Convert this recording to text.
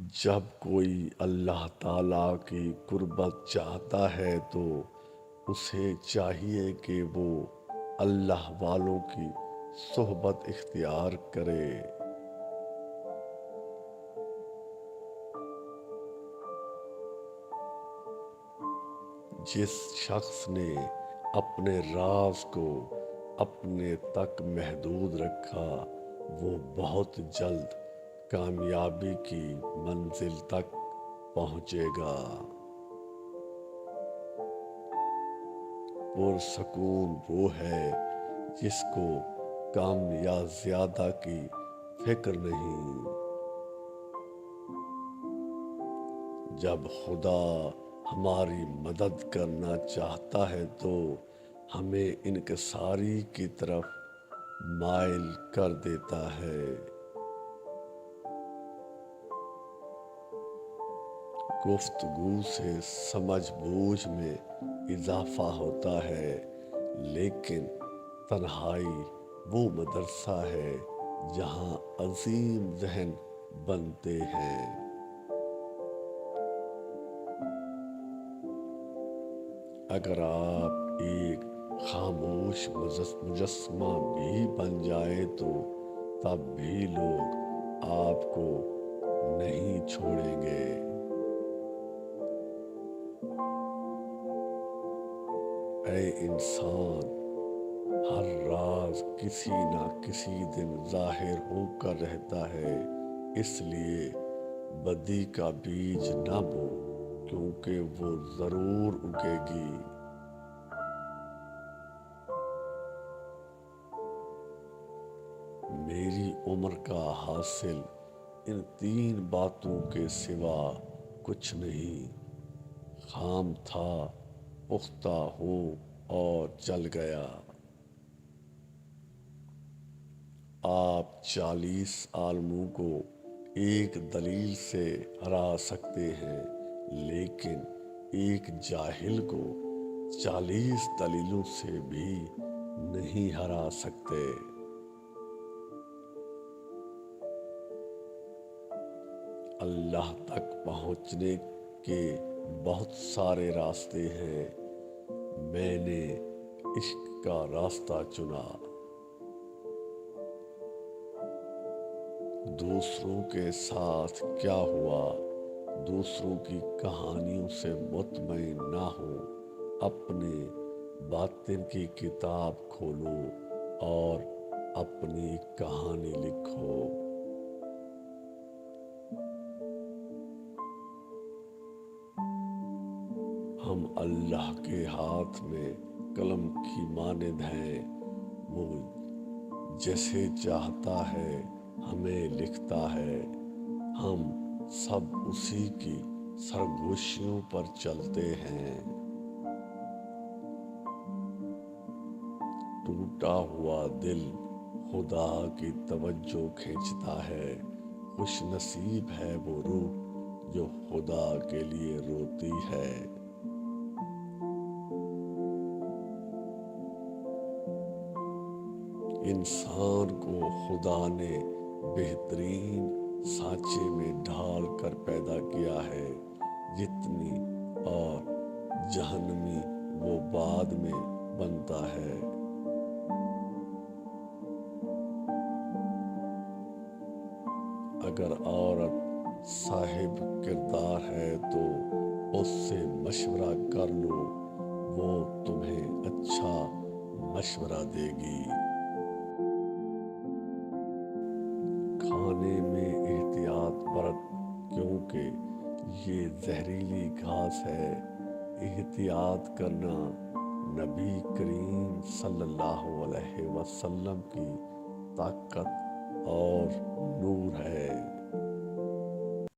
جب کوئی اللہ تعالیٰ کی قربت چاہتا ہے تو اسے چاہیے کہ وہ اللہ والوں کی صحبت اختیار کرے۔ جس شخص نے اپنے راز کو اپنے تک محدود رکھا وہ بہت جلد کامیابی کی منزل تک پہنچے گا۔ پرسکون وہ ہے جس کو کم یا زیادہ کی فکر نہیں۔ جب خدا ہماری مدد کرنا چاہتا ہے تو ہمیں انکساری کی طرف مائل کر دیتا ہے۔ گفتگو سے سمجھ بوجھ میں اضافہ ہوتا ہے، لیکن تنہائی وہ مدرسہ ہے جہاں عظیم ذہن بنتے ہیں۔ اگر آپ ایک خاموش مجسمہ بھی بن جائے تو تب بھی لوگ آپ کو نہیں چھوڑیں گے۔ اے انسان، ہر راز کسی نہ کسی دن ظاہر ہو کر رہتا ہے، اس لیے بدی کا بیج نہ بو کیونکہ وہ ضرور اگے گی۔ میری عمر کا حاصل ان 3 باتوں کے سوا کچھ نہیں، خام تھا، پختہ ہو اور جل گیا۔ آپ 40 عالموں کو ایک دلیل سے ہرا سکتے ہیں، لیکن ایک جاہل کو 40 دلیلوں سے بھی نہیں ہرا سکتے۔ اللہ تک پہنچنے کے بہت سارے راستے ہیں، میں نے عشق کا راستہ چنا۔ دوسروں کے ساتھ کیا ہوا، دوسروں کی کہانیوں سے مطمئن نہ ہو، اپنے باطن کی کتاب کھولو اور اپنی کہانی لکھو۔ ہم اللہ کے ہاتھ میں قلم کی مانند ہیں، وہ جیسے چاہتا ہے ہمیں لکھتا ہے، ہم سب اسی کی سرگوشیوں پر چلتے ہیں۔ ٹوٹا ہوا دل خدا کی توجہ کھینچتا ہے، خوش نصیب ہے وہ روح جو خدا کے لیے روتی ہے۔ انسان کو خدا نے بہترین سانچے میں ڈھال کر پیدا کیا ہے، جتنی اور جہنمی وہ بعد میں بنتا ہے۔ اگر عورت صاحب کردار ہے تو اس سے مشورہ کر لو، وہ تمہیں اچھا مشورہ دے گی۔ کھانے میں احتیاط برت کیونکہ یہ زہریلی گھاس ہے۔ احتیاط کرنا نبی کریم صلی اللہ علیہ وسلم کی طاقت اور نور ہے۔